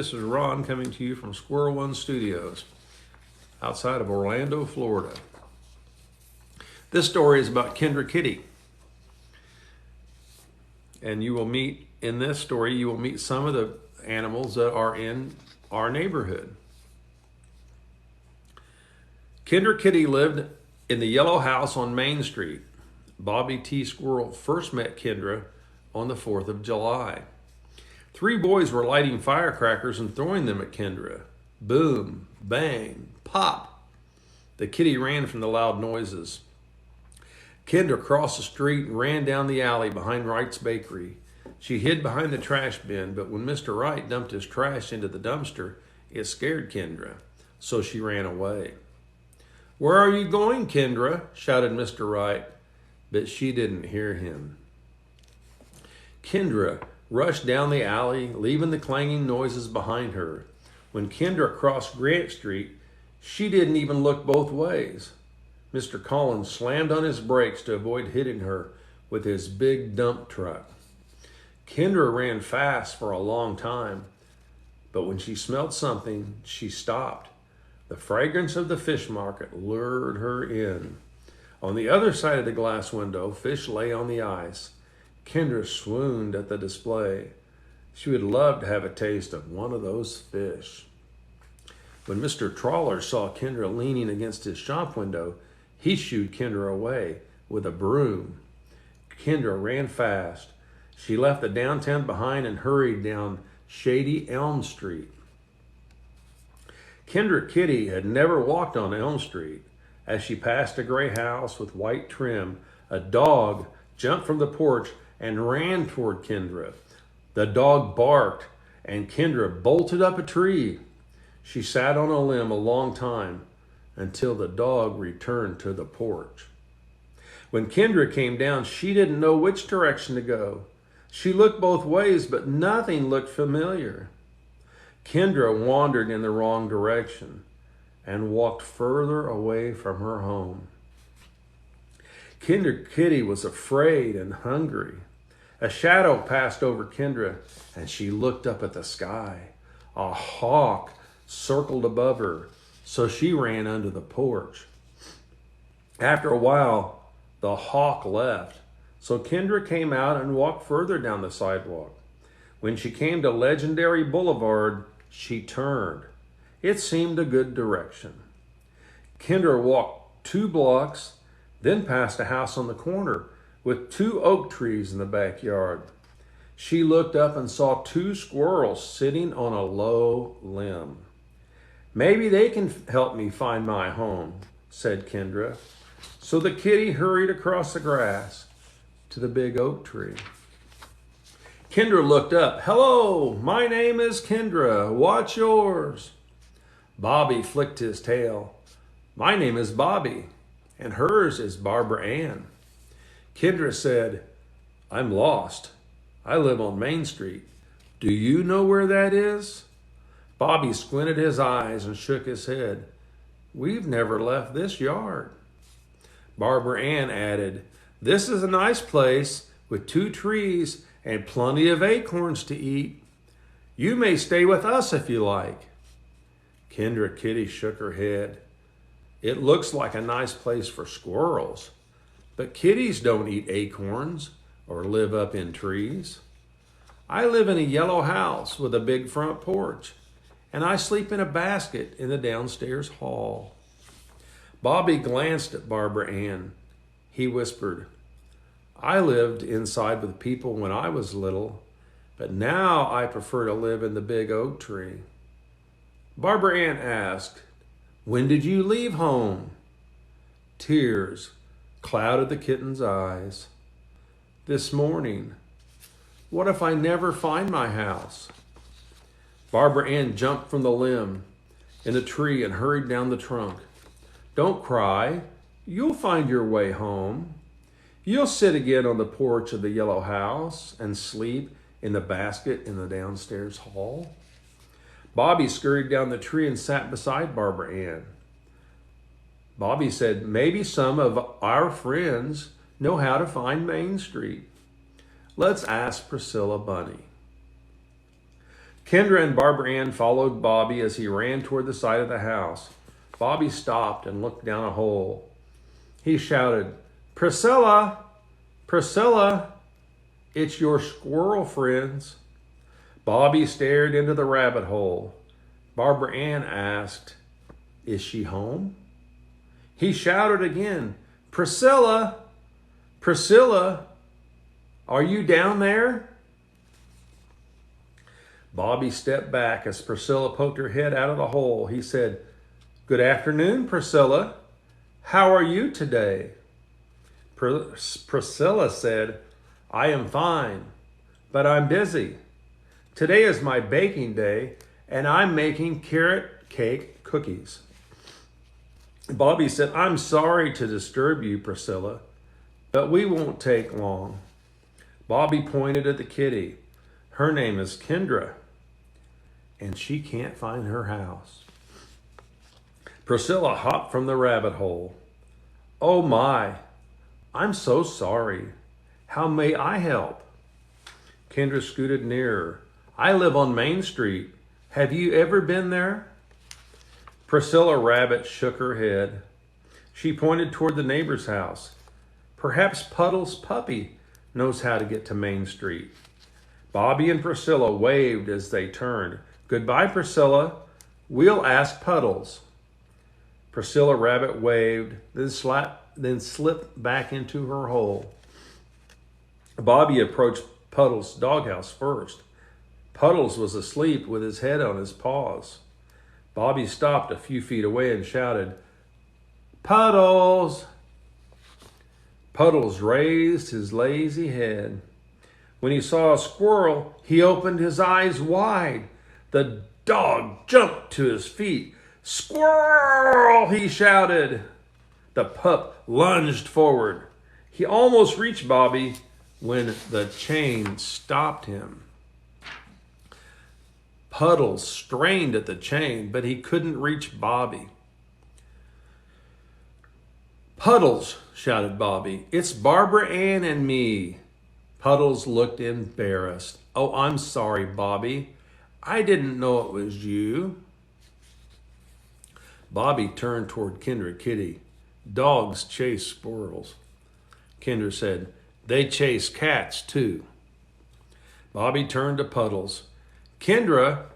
This is Ron coming to you from Squirrel One Studios outside of Orlando, Florida. This story is about Kindra Kitty. And in this story, you will meet some of the animals that are in our neighborhood. Kindra Kitty lived in the yellow house on Main Street. Bobby T. Squirrel first met Kindra on the 4th of July. 3 boys were lighting firecrackers and throwing them at Kindra. Boom, bang, pop. The kitty ran from the loud noises. Kindra crossed the street and ran down the alley behind Wright's Bakery. She hid behind the trash bin, but when Mr. Wright dumped his trash into the dumpster, it scared Kindra, so she ran away. "Where are you going, Kindra?" shouted Mr. Wright, but she didn't hear him. Kindra rushed down the alley, leaving the clanging noises behind her. When Kindra crossed Grant Street, she didn't even look both ways. Mr. Collins slammed on his brakes to avoid hitting her with his big dump truck. Kindra ran fast for a long time, but when she smelled something, she stopped. The fragrance of the fish market lured her in. On the other side of the glass window, fish lay on the ice. Kindra swooned at the display. She would love to have a taste of one of those fish. When Mr. Trawler saw Kindra leaning against his shop window, he shooed Kindra away with a broom. Kindra ran fast. She left the downtown behind and hurried down shady Elm Street. Kindra Kitty had never walked on Elm Street. As she passed a gray house with white trim, a dog jumped from the porch and ran toward Kindra. The dog barked, and Kindra bolted up a tree. She sat on a limb a long time until the dog returned to the porch. When Kindra came down, she didn't know which direction to go. She looked both ways, but nothing looked familiar. Kindra wandered in the wrong direction and walked further away from her home. Kindra Kitty was afraid and hungry. A shadow passed over Kindra, and she looked up at the sky. A hawk circled above her, so she ran under the porch. After a while, the hawk left, so Kindra came out and walked further down the sidewalk. When she came to Legendary Boulevard, she turned. It seemed a good direction. Kindra walked 2 blocks, then passed a house on the corner with 2 oak trees in the backyard. She looked up and saw 2 squirrels sitting on a low limb. "Maybe they can help me find my home," said Kindra. So the kitty hurried across the grass to the big oak tree. Kindra looked up. "Hello, my name is Kindra. What's yours?" Bobby flicked his tail. "My name is Bobby, and hers is Barbara Ann." Kindra said, "I'm lost. I live on Main Street. Do you know where that is?" Bobby squinted his eyes and shook his head. "We've never left this yard." Barbara Ann added, "This is a nice place with 2 trees and plenty of acorns to eat. You may stay with us if you like." Kindra Kitty shook her head. "It looks like a nice place for squirrels, but kitties don't eat acorns or live up in trees. I live in a yellow house with a big front porch, and I sleep in a basket in the downstairs hall." Bobby glanced at Barbara Ann. He whispered, "I lived inside with people when I was little, but now I prefer to live in the big oak tree." Barbara Ann asked, "When did you leave home?" Tears clouded the kitten's eyes. "This morning. What if I never find my house?" Barbara Ann jumped from the limb in the tree and hurried down the trunk. "Don't cry. You'll find your way home. You'll sit again on the porch of the yellow house and sleep in the basket in the downstairs hall." Bobby scurried down the tree and sat beside Barbara Ann. Bobby said, "Maybe some of our friends know how to find Main Street. Let's ask Priscilla Bunny." Kindra and Barbara Ann followed Bobby as he ran toward the side of the house. Bobby stopped and looked down a hole. He shouted, "Priscilla! Priscilla! It's your squirrel friends." Bobby stared into the rabbit hole. Barbara Ann asked, "Is she home?" He shouted again, "Priscilla! Priscilla! Are you down there?" Bobby stepped back as Priscilla poked her head out of the hole. He said, "Good afternoon, Priscilla. How are you today?" Priscilla said, "I am fine, but I'm busy. Today is my baking day, and I'm making carrot cake cookies." Bobby said, "I'm sorry to disturb you, Priscilla, but we won't take long." Bobby pointed at the kitty. "Her name is Kindra, and she can't find her house." Priscilla hopped from the rabbit hole. "Oh my, I'm so sorry. How may I help?" Kindra scooted nearer. "I live on Main Street. Have you ever been there?" Priscilla Rabbit shook her head. She pointed toward the neighbor's house. "Perhaps Puddle's puppy knows how to get to Main Street." Bobby and Priscilla waved as they turned. "Goodbye, Priscilla. We'll ask Puddles." Priscilla Rabbit waved, then slipped back into her hole. Bobby approached Puddles' doghouse first. Puddles was asleep with his head on his paws. Bobby stopped a few feet away and shouted, "Puddles!" Puddles raised his lazy head. When he saw a squirrel, he opened his eyes wide. The dog jumped to his feet. "Squirrel!" he shouted. The pup lunged forward. He almost reached Bobby when the chain stopped him. Puddles strained at the chain, but he couldn't reach Bobby. "Puddles!" shouted Bobby. "It's Barbara Ann and me." Puddles looked embarrassed. "Oh, I'm sorry, Bobby. I didn't know it was you." Bobby turned toward Kindra Kitty. "Dogs chase squirrels." Kindra said, "They chase cats too." Bobby turned to Puddles. "Kindra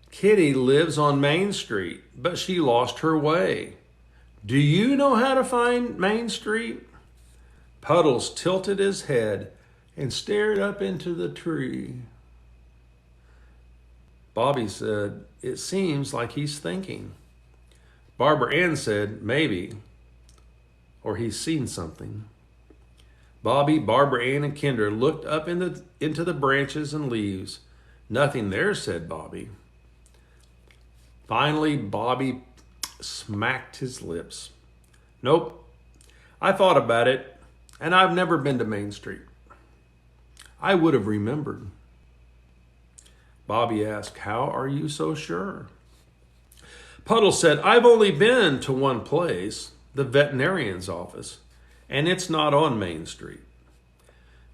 Kitty lives on Main Street, but she lost her way. Do you know how to find Main Street?" Puddles tilted his head and stared up into the tree. Bobby said, "It seems like he's thinking." Barbara Ann said, "Maybe, or he's seen something." Bobby, Barbara Ann, and Kindra looked up into the branches and leaves. "Nothing there," said Bobby. Finally, Bobby smacked his lips. "Nope, I thought about it, and I've never been to Main Street. I would have remembered." Bobby asked, "How are you so sure?" Puddle said, "I've only been to one place, the veterinarian's office, and it's not on Main Street."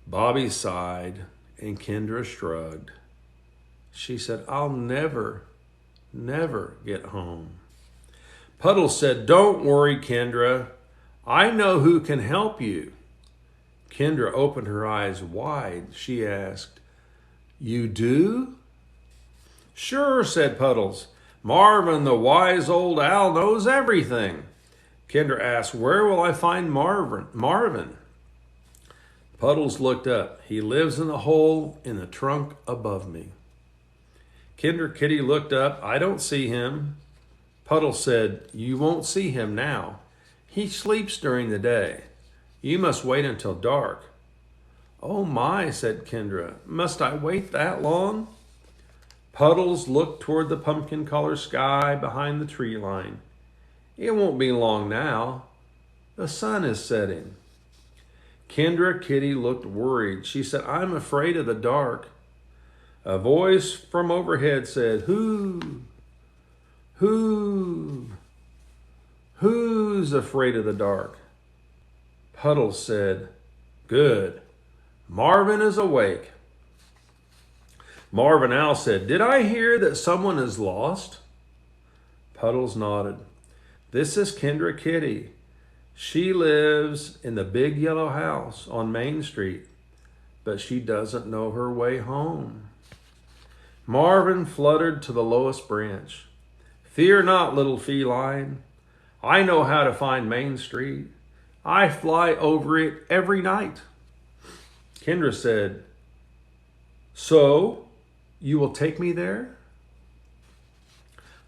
Bobby sighed, and Kindra shrugged. She said, "I'll never get home." Puddle said, "Don't worry, Kindra. I know who can help you." Kindra opened her eyes wide. She asked, "You do?" "Sure," said Puddles. "Marvin, the wise old owl, knows everything." Kindra asked, "Where will I find Marvin?" Puddles looked up. "He lives in the hole in the trunk above me." Kindra Kitty looked up. "I don't see him." Puddles said, "You won't see him now. He sleeps during the day. You must wait until dark." "Oh my," said Kindra. "Must I wait that long?" Puddles looked toward the pumpkin-colored sky behind the tree line. "It won't be long now. The sun is setting." Kindra Kitty looked worried. She said, "I'm afraid of the dark." A voice from overhead said, "Who's afraid of the dark?" Puddles said, "Good. Marvin is awake." Marvin Owl said, "Did I hear that someone is lost?" Puddles nodded. "This is Kindra Kitty. She lives in the big yellow house on Main Street, but she doesn't know her way home." Marvin fluttered to the lowest branch. "Fear not, little feline. I know how to find Main Street. I fly over it every night." Kindra said, "So, you will take me there?"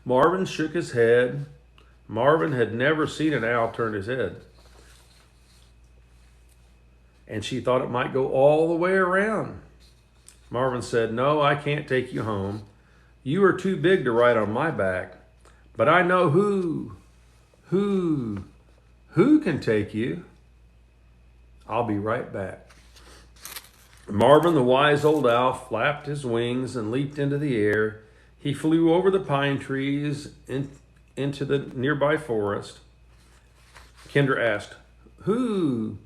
Marvin shook his head. Marvin had never seen an owl turn his head, and she thought it might go all the way around. Marvin said, "No, I can't take you home. You are too big to ride on my back. But I know who can take you. I'll be right back." Marvin, the wise old owl, flapped his wings and leaped into the air. He flew over the pine trees into the nearby forest. Kindra asked, Who?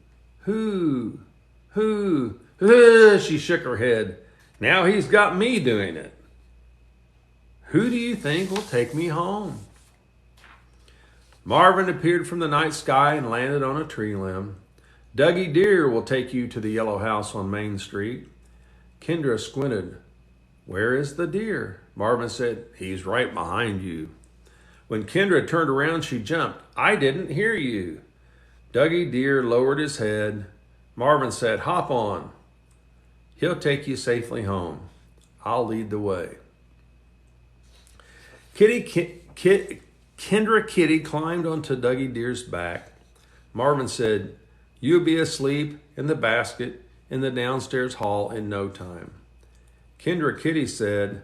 She shook her head. "Now he's got me doing it. Who do you think will take me home?" Marvin appeared from the night sky and landed on a tree limb. "Dougie Deer will take you to the yellow house on Main Street." Kindra squinted. "Where is the deer?" Marvin said, "He's right behind you." When Kindra turned around, she jumped. "I didn't hear you." Dougie Deer lowered his head. Marvin said, "Hop on. He'll take you safely home. I'll lead the way." Kindra Kitty climbed onto Dougie Deer's back. Marvin said, "You'll be asleep in the basket in the downstairs hall in no time." Kindra Kitty said,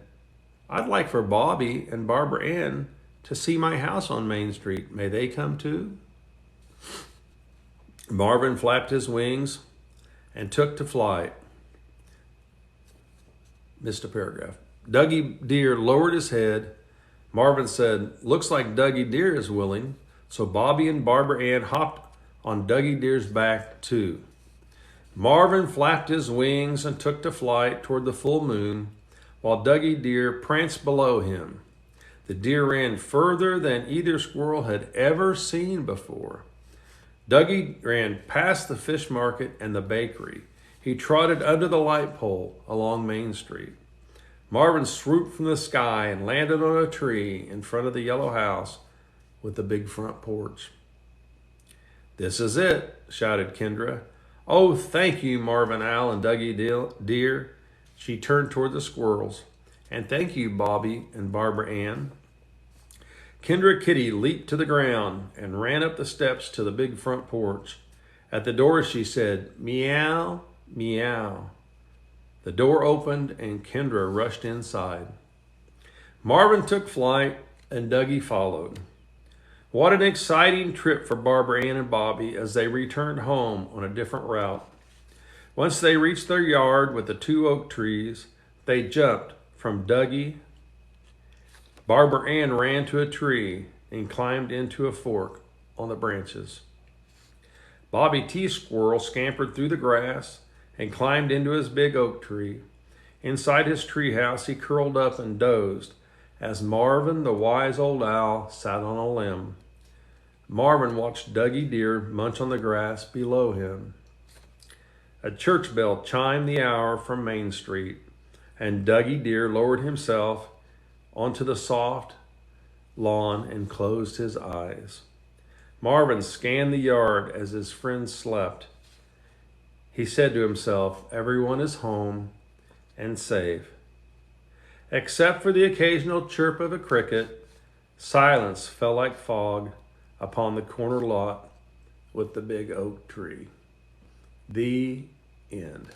"I'd like for Bobby and Barbara Ann to see my house on Main Street. May they come too?" Marvin flapped his wings and took to flight. Missed a paragraph. Dougie Deer lowered his head. Marvin said, "Looks like Dougie Deer is willing." So Bobby and Barbara Ann hopped on Dougie Deer's back too. Marvin flapped his wings and took to flight toward the full moon, while Dougie Deer pranced below him. The deer ran further than either squirrel had ever seen before. Dougie ran past the fish market and the bakery. He trotted under the light pole along Main Street. Marvin swooped from the sky and landed on a tree in front of the yellow house with the big front porch. "This is it," shouted Kindra. "Oh, thank you, Marvin Owl and Dougie Deer." She turned toward the squirrels. "And thank you, Bobby and Barbara Ann." Kindra Kitty leaped to the ground and ran up the steps to the big front porch. At the door, she said, "Meow, meow." The door opened and Kindra rushed inside. Marvin took flight and Dougie followed. What an exciting trip for Barbara Ann and Bobby as they returned home on a different route. Once they reached their yard with the 2 oak trees, they jumped from Dougie. Barbara Ann ran to a tree and climbed into a fork on the branches. Bobby T. Squirrel scampered through the grass and climbed into his big oak tree. Inside his treehouse, he curled up and dozed as Marvin, the wise old owl, sat on a limb. Marvin watched Dougie Deer munch on the grass below him. A church bell chimed the hour from Main Street, and Dougie Deer lowered himself onto the soft lawn and closed his eyes. Marvin scanned the yard as his friends slept. He said to himself, "Everyone is home and safe." Except for the occasional chirp of a cricket, silence fell like fog upon the corner lot with the big oak tree. The end.